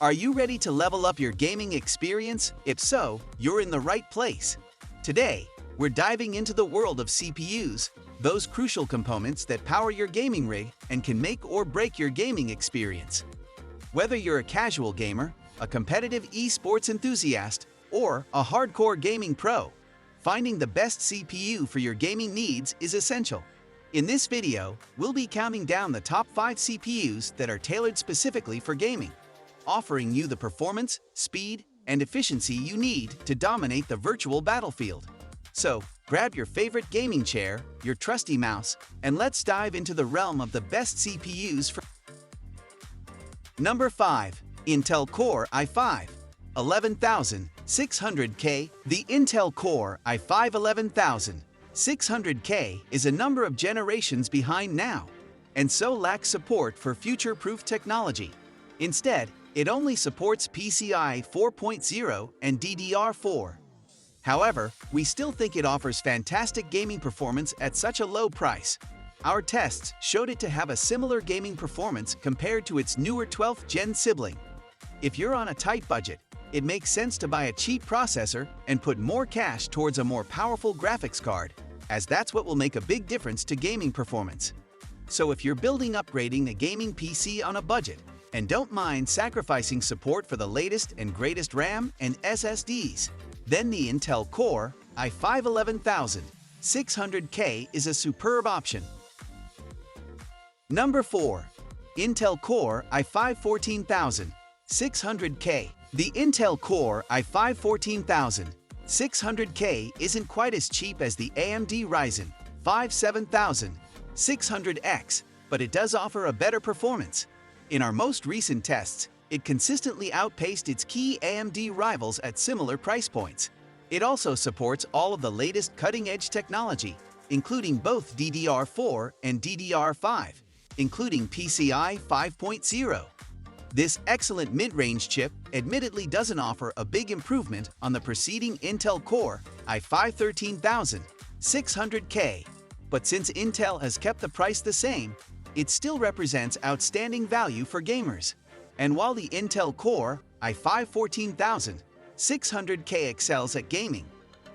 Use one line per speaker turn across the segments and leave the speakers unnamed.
Are you ready to level up your gaming experience? If so, you're in the right place. Today, we're diving into the world of CPUs, those crucial components that power your gaming rig and can make or break your gaming experience. Whether you're a casual gamer, a competitive esports enthusiast, or a hardcore gaming pro, finding the best CPU for your gaming needs is essential. In this video, we'll be counting down the top 5 CPUs that are tailored specifically for gaming, offering you the performance, speed, and efficiency you need to dominate the virtual battlefield. So, grab your favorite gaming chair, your trusty mouse, and let's dive into the realm of the best CPUs for Number 5. Intel Core i5 11600K. The Intel Core i5 11600K is a number of generations behind now, and so lacks support for future-proof technology. Instead, it only supports PCIe 4.0 and DDR4. However, we still think it offers fantastic gaming performance at such a low price. Our tests showed it to have a similar gaming performance compared to its newer 12th gen sibling. If you're on a tight budget, it makes sense to buy a cheap processor and put more cash towards a more powerful graphics card, as that's what will make a big difference to gaming performance. So if you're upgrading a gaming PC on a budget, and don't mind sacrificing support for the latest and greatest RAM and SSDs, then the Intel Core i5 11600K is a superb option. Number 4. Intel Core i5 14600K. The Intel Core i5 14600K isn't quite as cheap as the AMD Ryzen 5 7600X, but it does offer a better performance. In our most recent tests, it consistently outpaced its key AMD rivals at similar price points. It also supports all of the latest cutting-edge technology, including both DDR4 and DDR5, including PCIe 5.0. This excellent mid-range chip admittedly doesn't offer a big improvement on the preceding Intel Core i5 13600K, but since Intel has kept the price the same, it still represents outstanding value for gamers. And while the Intel Core i5 14600K excels at gaming,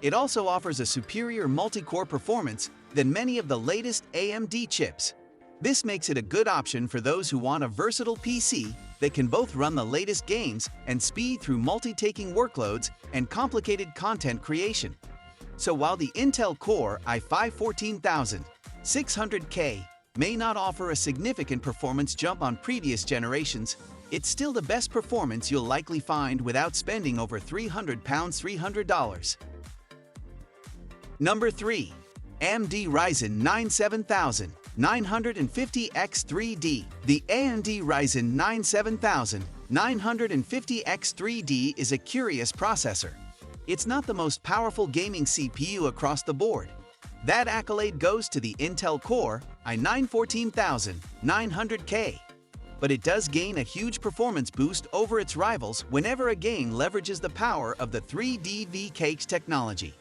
it also offers a superior multi-core performance than many of the latest AMD chips. This makes it a good option for those who want a versatile PC that can both run the latest games and speed through multitasking workloads and complicated content creation. So while the Intel Core i5 14600K may not offer a significant performance jump on previous generations, it's still the best performance you'll likely find without spending over $300. Number 3. AMD Ryzen 9 7950X3D. The AMD Ryzen 9 7950X3D is a curious processor. It's not the most powerful gaming CPU across the board. That accolade goes to the Intel Core i9 14900K, but it does gain a huge performance boost over its rivals whenever a game leverages the power of the 3D V-Cache technology.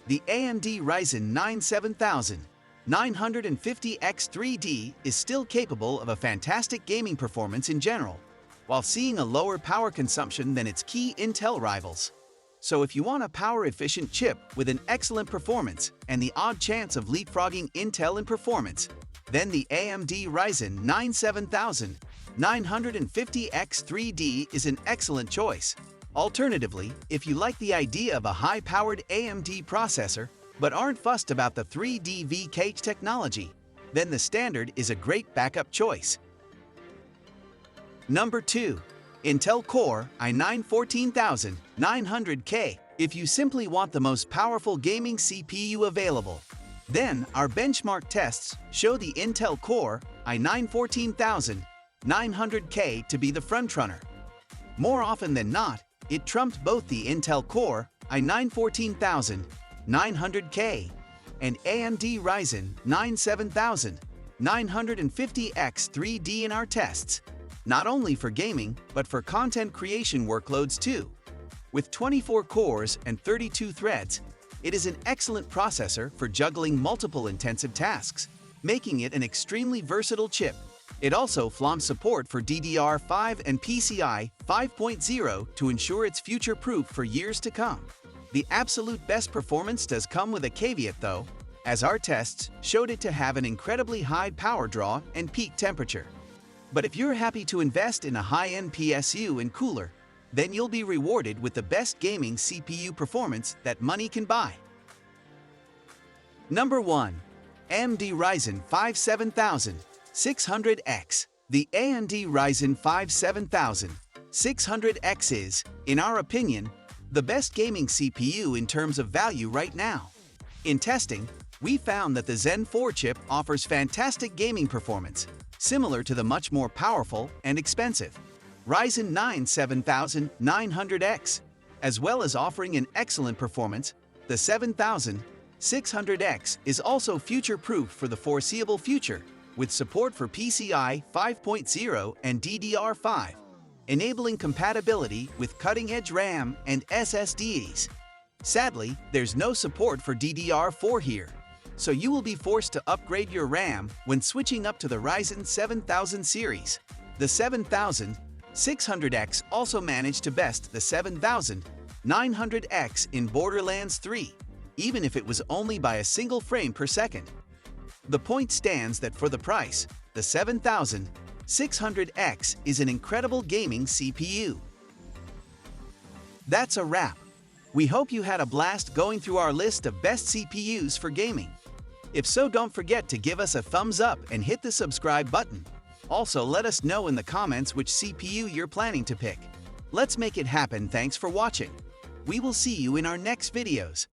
The AMD Ryzen 9 7950X3D is still capable of a fantastic gaming performance in general, while seeing a lower power consumption than its key Intel rivals. So if you want a power-efficient chip with an excellent performance and the odd chance of leapfrogging Intel in performance, then the AMD Ryzen 9 7950X3D is an excellent choice. Alternatively, if you like the idea of a high-powered AMD processor but aren't fussed about the 3D V-Cache technology, then the standard is a great backup choice. Number 2. Intel Core i9 14900K. If you simply want the most powerful gaming CPU available, then our benchmark tests show the Intel Core i9 14900K to be the frontrunner. More often than not, it trumped both the Intel Core i9 14900K and AMD Ryzen 9 7950X3D in our tests, not only for gaming, but for content creation workloads too. With 24 cores and 32 threads, it is an excellent processor for juggling multiple intensive tasks, making it an extremely versatile chip. It also flaunts support for DDR5 and PCI 5.0 to ensure it's future-proof for years to come. The absolute best performance does come with a caveat though, as our tests showed it to have an incredibly high power draw and peak temperature. But if you're happy to invest in a high-end PSU and cooler, then you'll be rewarded with the best gaming CPU performance that money can buy. Number 1. AMD Ryzen 5 7600X. The AMD Ryzen 5 7600X is, in our opinion, the best gaming CPU in terms of value right now. In testing, we found that the Zen 4 chip offers fantastic gaming performance, similar to the much more powerful and expensive Ryzen 9 7900X, as well as offering an excellent performance. The 7600X is also future-proof for the foreseeable future, with support for PCI 5.0 and DDR5, enabling compatibility with cutting-edge RAM and SSDs. Sadly, there's no support for DDR4 here, so you will be forced to upgrade your RAM when switching up to the Ryzen 7000 series. The 7600X also managed to best the 7900X in Borderlands 3, even if it was only by a single frame per second. The point stands that for the price, the 7600X is an incredible gaming CPU. That's a wrap. We hope you had a blast going through our list of best CPUs for gaming. If so, don't forget to give us a thumbs up and hit the subscribe button. Also, let us know in the comments which CPU you're planning to pick. Let's make it happen. Thanks for watching. We will see you in our next videos.